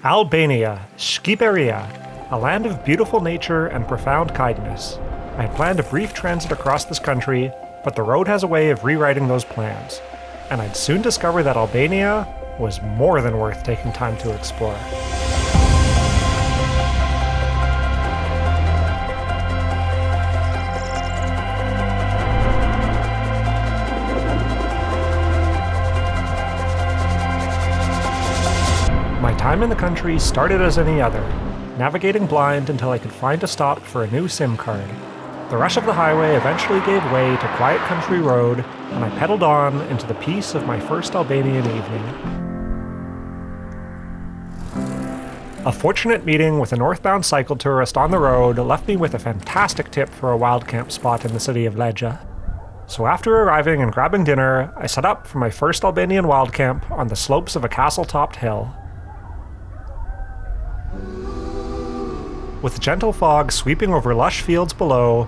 Albania, Shqiperia, a land of beautiful nature and profound kindness. I had planned a brief transit across this country, but the road has a way of rewriting those plans, and I'd soon discover that Albania was more than worth taking time to explore. My time in the country started as any other, navigating blind until I could find a stop for a new SIM card. The rush of the highway eventually gave way to quiet country road, and I pedaled on into the peace of my first Albanian evening. A fortunate meeting with a northbound cycle tourist on the road left me with a fantastic tip for a wild camp spot in the city of Lezhe. So after arriving and grabbing dinner, I set up for my first Albanian wild camp on the slopes of a castle-topped hill. With gentle fog sweeping over lush fields below,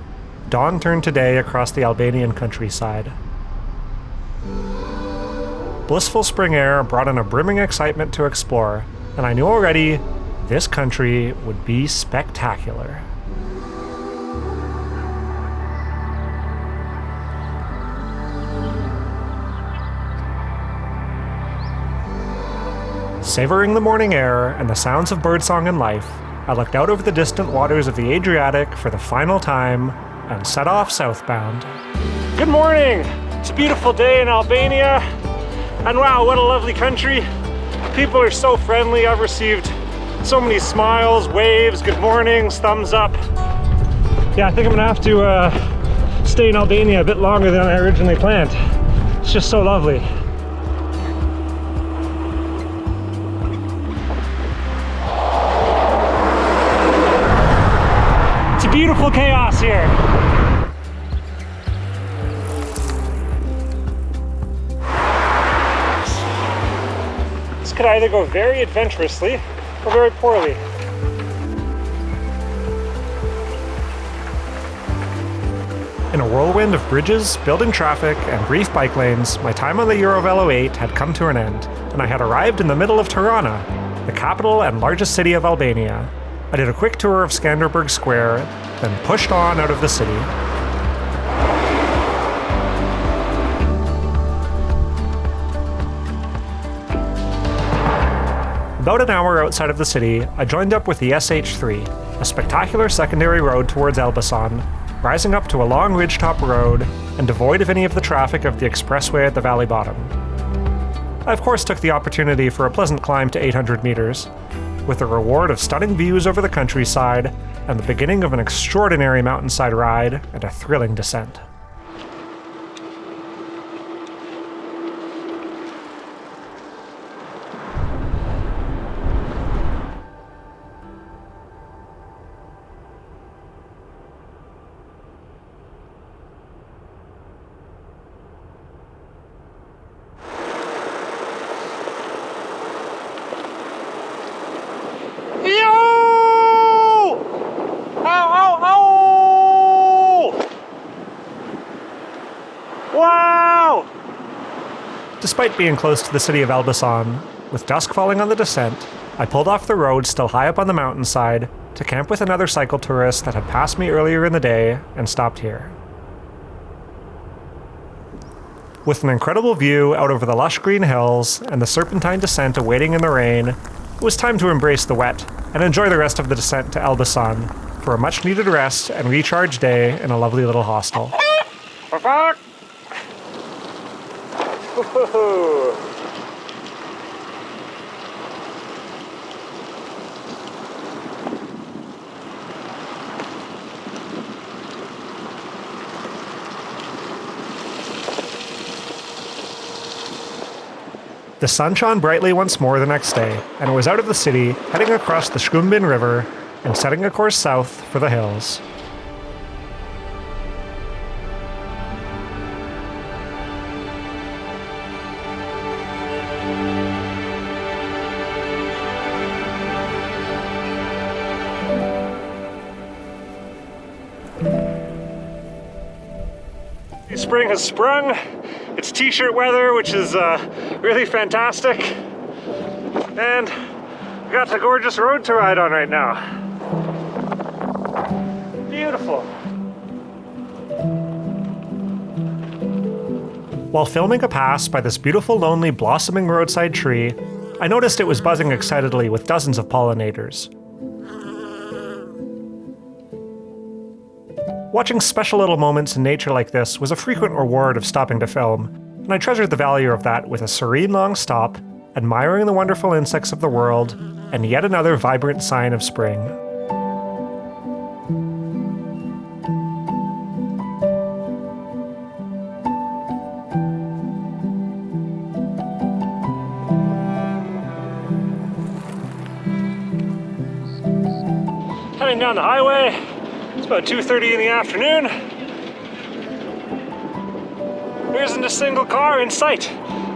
dawn turned to day across the Albanian countryside. Blissful spring air brought in a brimming excitement to explore, and I knew already this country would be spectacular. Savoring the morning air and the sounds of birdsong and life, I looked out over the distant waters of the Adriatic for the final time and set off southbound. Good morning! It's a beautiful day in Albania, and wow, what a lovely country. People are so friendly. I've received so many smiles, waves, good mornings, thumbs up. Yeah, I think I'm gonna have to stay in Albania a bit longer than I originally planned. It's just so lovely. Beautiful chaos here. This could either go very adventurously or very poorly. In a whirlwind of bridges, building traffic, and brief bike lanes, my time on the Eurovelo 8 had come to an end, and I had arrived in the middle of Tirana, the capital and largest city of Albania. I did a quick tour of Skanderberg Square, then pushed on out of the city. About an hour outside of the city, I joined up with the SH3, a spectacular secondary road towards Elbasan, rising up to a long ridgetop road and devoid of any of the traffic of the expressway at the valley bottom. I of course took the opportunity for a pleasant climb to 800 meters, with the reward of stunning views over the countryside and the beginning of an extraordinary mountainside ride and a thrilling descent. Wow! Despite being close to the city of Elbasan, with dusk falling on the descent, I pulled off the road still high up on the mountainside to camp with another cycle tourist that had passed me earlier in the day and stopped here. With an incredible view out over the lush green hills and the serpentine descent awaiting in the rain, it was time to embrace the wet and enjoy the rest of the descent to Elbasan for a much-needed rest and recharge day in a lovely little hostel. Woohoo! The sun shone brightly once more the next day, and I was out of the city, heading across the Shkumbin River and setting a course south for the hills. Spring has sprung. It's t-shirt weather, which is really fantastic. And got a gorgeous road to ride on right now. Beautiful. While filming a pass by this beautiful, lonely, blossoming roadside tree, I noticed it was buzzing excitedly with dozens of pollinators. Watching special little moments in nature like this was a frequent reward of stopping to film, and I treasured the value of that with a serene long stop, admiring the wonderful insects of the world, and yet another vibrant sign of spring. Heading down the highway. It's about 2:30 in the afternoon. There isn't a single car in sight,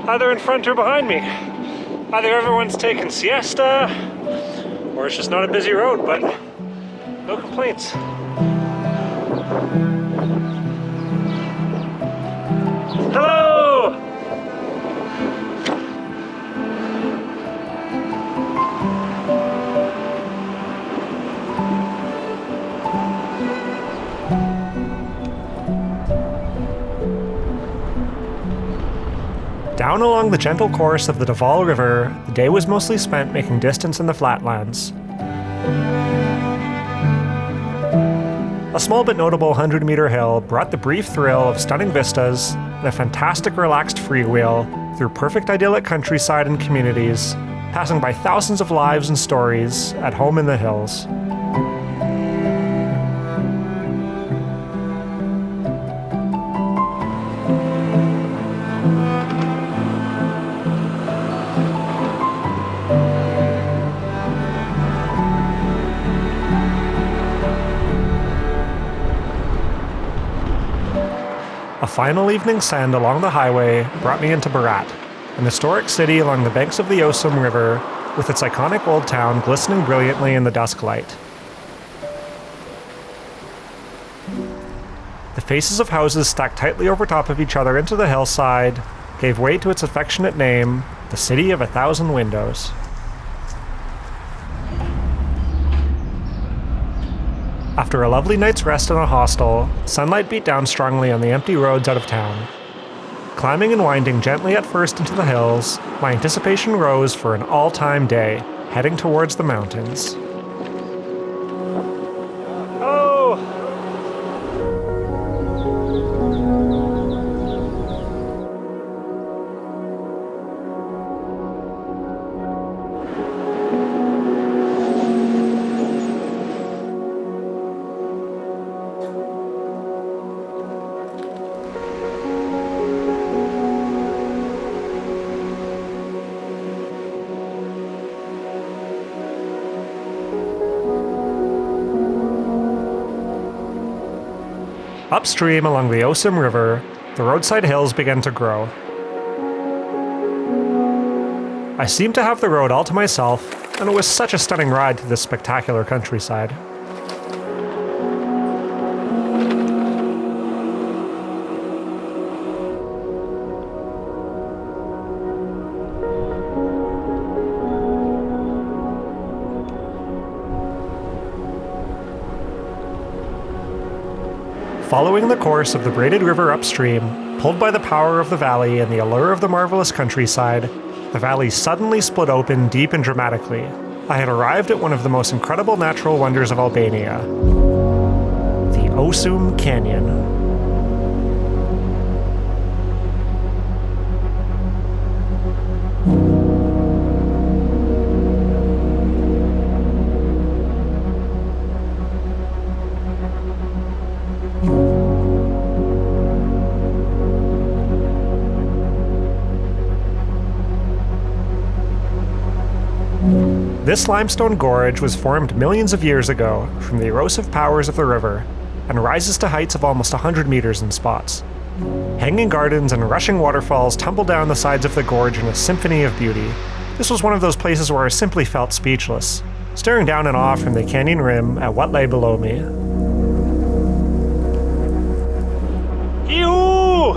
either in front or behind me. Either everyone's taking siesta, or it's just not a busy road, but no complaints. Hello! Down along the gentle course of the Deval River, the day was mostly spent making distance in the flatlands. A small but notable 100-meter hill brought the brief thrill of stunning vistas and a fantastic relaxed freewheel through perfect idyllic countryside and communities, passing by thousands of lives and stories at home in the hills. A final evening send along the highway brought me into Berat, an historic city along the banks of the Osum River, with its iconic old town glistening brilliantly in the dusk light. The faces of houses stacked tightly over top of each other into the hillside gave way to its affectionate name, the City of 1,000 Windows. After a lovely night's rest in a hostel, sunlight beat down strongly on the empty roads out of town. Climbing and winding gently at first into the hills, my anticipation rose for an all-time day, heading towards the mountains. Oh! Upstream along the Osum River, the roadside hills began to grow. I seemed to have the road all to myself, and it was such a stunning ride through this spectacular countryside. Following the course of the braided river upstream, pulled by the power of the valley and the allure of the marvelous countryside, the valley suddenly split open deep and dramatically. I had arrived at one of the most incredible natural wonders of Albania, the Osum Canyon. This limestone gorge was formed millions of years ago from the erosive powers of the river and rises to heights of almost 100 meters in spots. Hanging gardens and rushing waterfalls tumble down the sides of the gorge in a symphony of beauty. This was one of those places where I simply felt speechless, staring down in awe from the canyon rim at what lay below me. Ew!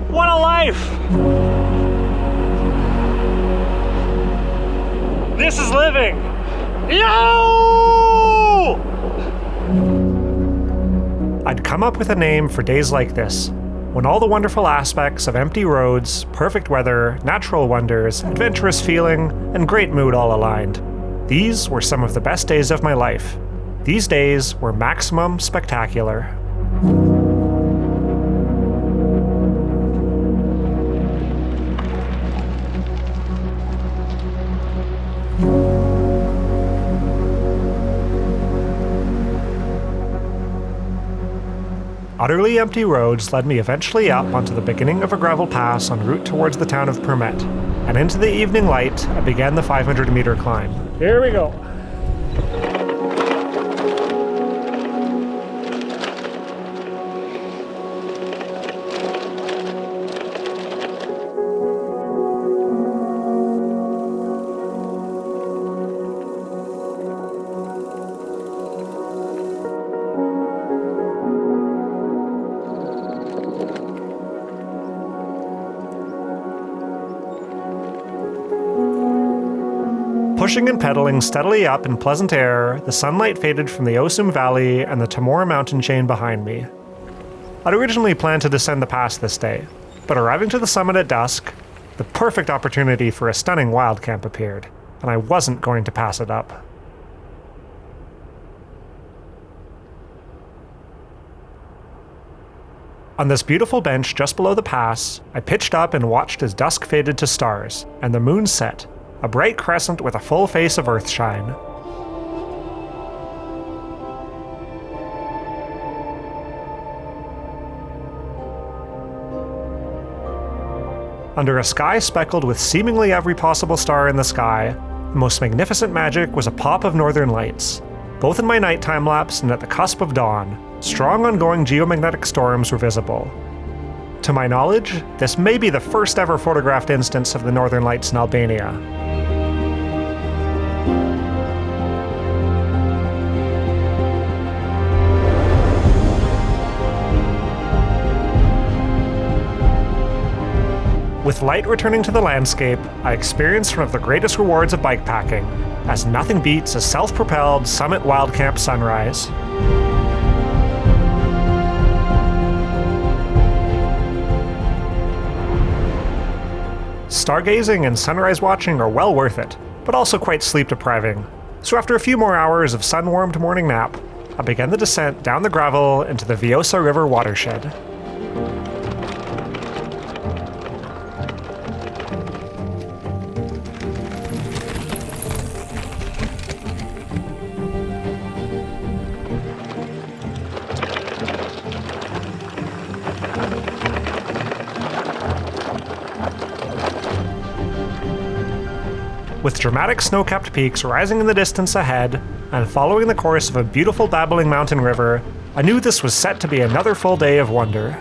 What a life! This is living! Yo! I'd come up with a name for days like this, when all the wonderful aspects of empty roads, perfect weather, natural wonders, adventurous feeling, and great mood all aligned. These were some of the best days of my life. These days were maximum spectacular. Utterly empty roads led me eventually up onto the beginning of a gravel pass en route towards the town of Permet, and into the evening light I began the 500-meter climb. Here we go. Pushing and pedaling steadily up in pleasant air, the sunlight faded from the Osum Valley and the Timor mountain chain behind me. I'd originally planned to descend the pass this day, but arriving to the summit at dusk, the perfect opportunity for a stunning wild camp appeared, and I wasn't going to pass it up. On this beautiful bench just below the pass, I pitched up and watched as dusk faded to stars, and the moon set, a bright crescent with a full face of earthshine. Under a sky speckled with seemingly every possible star in the sky, the most magnificent magic was a pop of northern lights. Both in my night time-lapse and at the cusp of dawn, strong ongoing geomagnetic storms were visible. To my knowledge, this may be the first ever photographed instance of the northern lights in Albania. With light returning to the landscape, I experienced one of the greatest rewards of bikepacking, as nothing beats a self-propelled summit wild camp sunrise. Stargazing and sunrise watching are well worth it, but also quite sleep-depriving. So after a few more hours of sun-warmed morning nap, I began the descent down the gravel into the Vjosa River watershed. With dramatic snow-capped peaks rising in the distance ahead, and following the course of a beautiful babbling mountain river, I knew this was set to be another full day of wonder.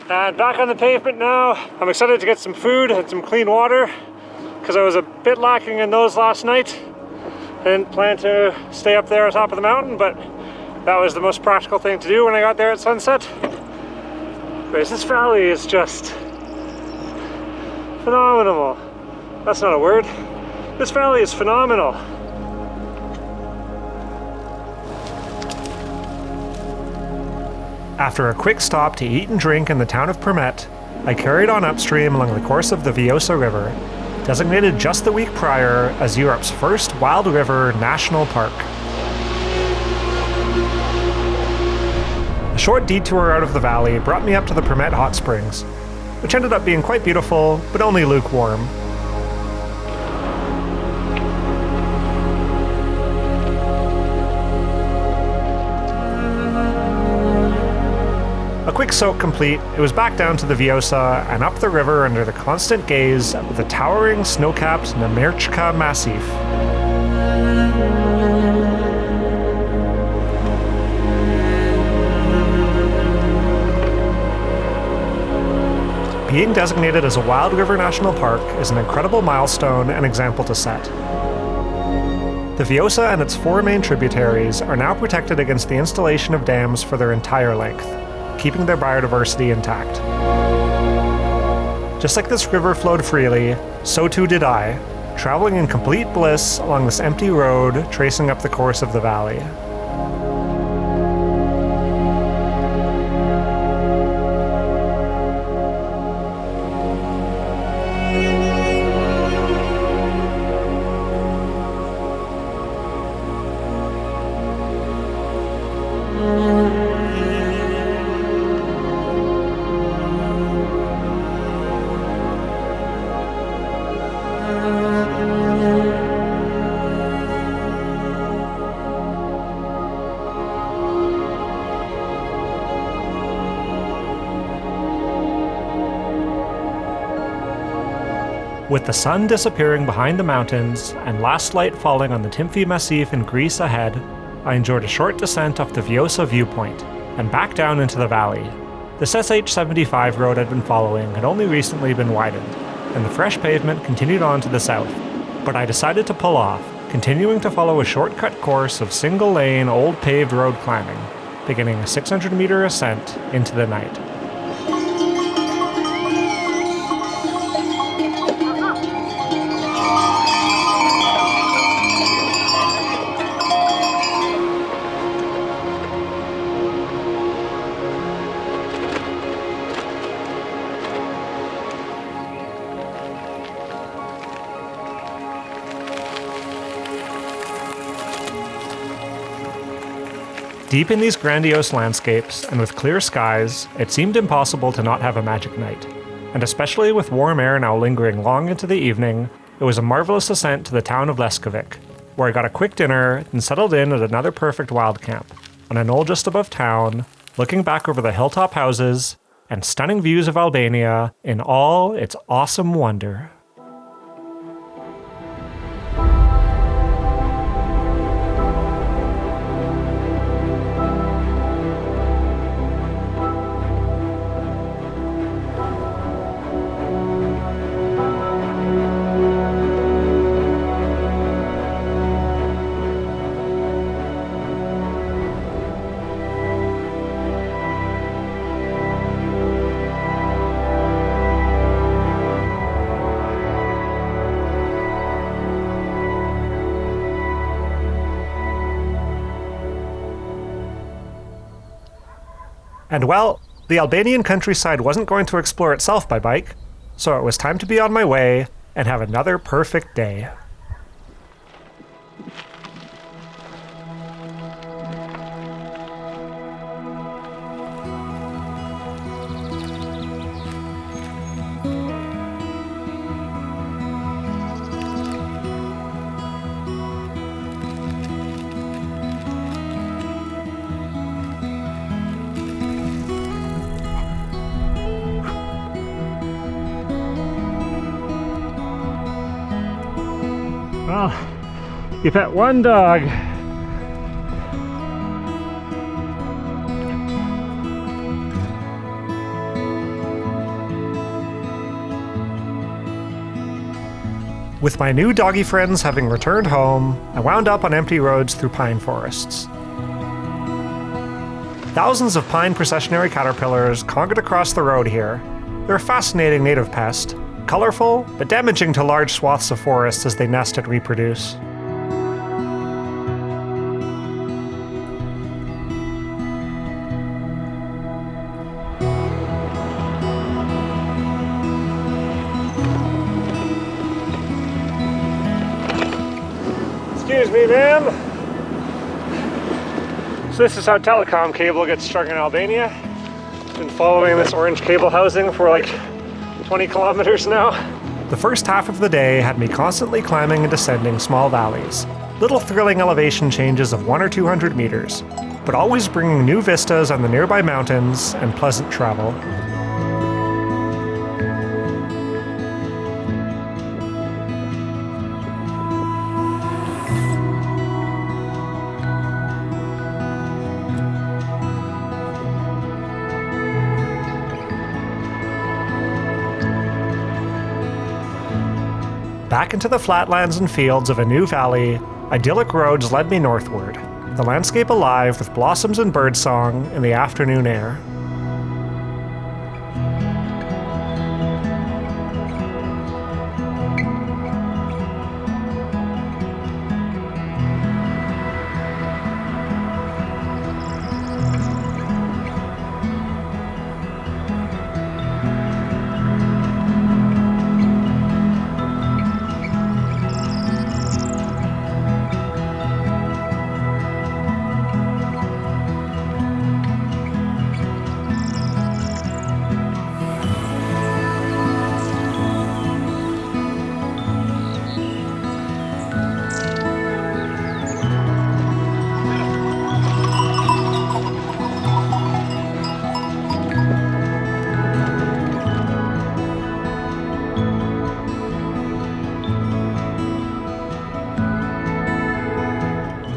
And back on the pavement now. I'm excited to get some food and some clean water because I was a bit lacking in those last night. I didn't plan to stay up there on top of the mountain, but that was the most practical thing to do when I got there at sunset. Anyways, this valley is just phenomenal. That's not a word. This valley is phenomenal. After a quick stop to eat and drink in the town of Permet, I carried on upstream along the course of the Vjosa River, designated just the week prior as Europe's first wild river national park. A short detour out of the valley brought me up to the Permet hot springs, which ended up being quite beautiful, but only lukewarm. A quick soak complete, it was back down to the Vjosa and up the river under the constant gaze of the towering snow-capped Nemerchka Massif. being designated as a Wild River National Park is an incredible milestone and example to set. The Vjosa and its 4 main tributaries are now protected against the installation of dams for their entire length, keeping their biodiversity intact. Just like this river flowed freely, so too did I, traveling in complete bliss along this empty road tracing up the course of the valley. With the sun disappearing behind the mountains and last light falling on the Timfi Massif in Greece ahead, I enjoyed a short descent off the Vjosa viewpoint and back down into the valley. This SH-75 road I'd been following had only recently been widened, and the fresh pavement continued on to the south, but I decided to pull off, continuing to follow a shortcut course of single-lane, old paved road climbing, beginning a 600-meter ascent into the night. Deep in these grandiose landscapes, and with clear skies, it seemed impossible to not have a magic night. And especially with warm air now lingering long into the evening, it was a marvelous ascent to the town of Leskovic, where I got a quick dinner and settled in at another perfect wild camp, on a knoll just above town, looking back over the hilltop houses and stunning views of Albania in all its awesome wonder. And well, the Albanian countryside wasn't going to explore itself by bike, so it was time to be on my way and have another perfect day. Well, you pet one dog. With my new doggy friends having returned home, I wound up on empty roads through pine forests. Thousands of pine processionary caterpillars conquered across the road here. They're a fascinating native pest, colorful, but damaging to large swaths of forest as they nest and reproduce. Excuse me, ma'am. So this is how telecom cable gets strung in Albania. Been following this orange cable housing for like 20 kilometers now. The first half of the day had me constantly climbing and descending small valleys, little thrilling elevation changes of 100 or 200 meters, but always bringing new vistas on the nearby mountains and pleasant travel. Back into the flatlands and fields of a new valley, idyllic roads led me northward, the landscape alive with blossoms and birdsong in the afternoon air.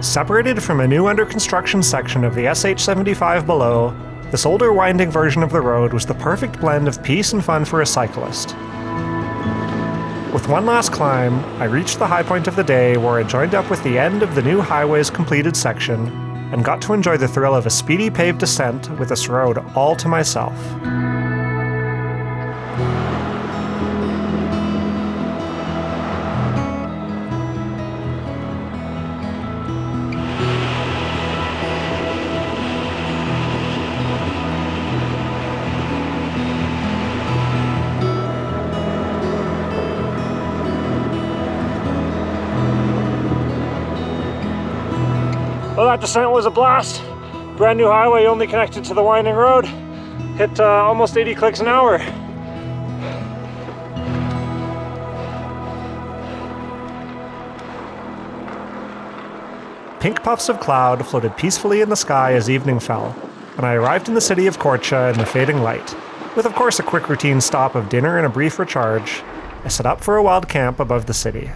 Separated from a new under-construction section of the SH-75 below, this older winding version of the road was the perfect blend of peace and fun for a cyclist. With one last climb, I reached the high point of the day where I joined up with the end of the new highway's completed section and got to enjoy the thrill of a speedy paved descent with this road all to myself. Well, that descent was a blast. Brand new highway, only connected to the winding road. Hit almost 80 clicks an hour. Pink puffs of cloud floated peacefully in the sky as evening fell, and I arrived in the city of Korce in the fading light. With of course a quick routine stop of dinner and a brief recharge, I set up for a wild camp above the city.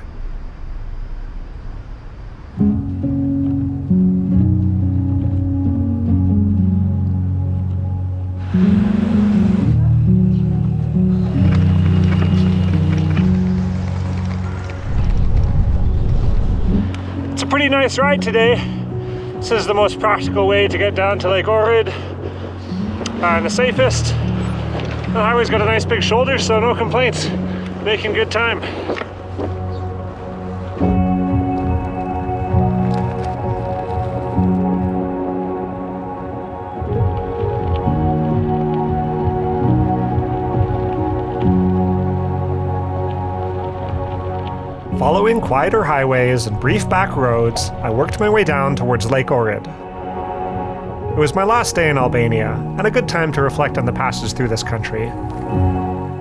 It's a pretty nice ride today. This is the most practical way to get down to Lake Ohrid, and the safest. The highway's got a nice big shoulder, so no complaints. Making good time. Following quieter highways and brief back roads, I worked my way down towards Lake Ohrid. It was my last day in Albania, and a good time to reflect on the passage through this country.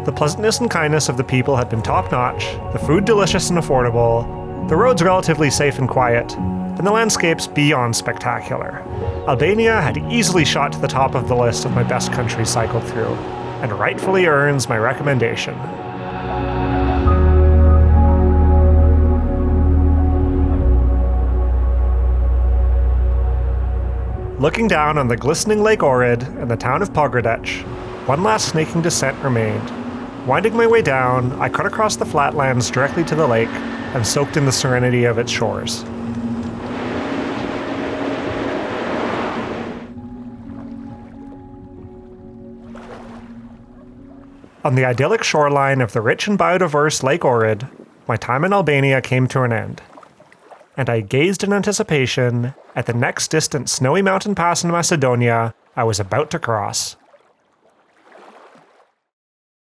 The pleasantness and kindness of the people had been top-notch, the food delicious and affordable, the roads relatively safe and quiet, and the landscapes beyond spectacular. Albania had easily shot to the top of the list of my best countries cycled through, and rightfully earns my recommendation. Looking down on the glistening Lake Ohrid and the town of Permet, one last snaking descent remained. Winding my way down, I cut across the flatlands directly to the lake and soaked in the serenity of its shores. On the idyllic shoreline of the rich and biodiverse Lake Ohrid, my time in Albania came to an end, and I gazed in anticipation at the next distant snowy mountain pass in Macedonia I was about to cross.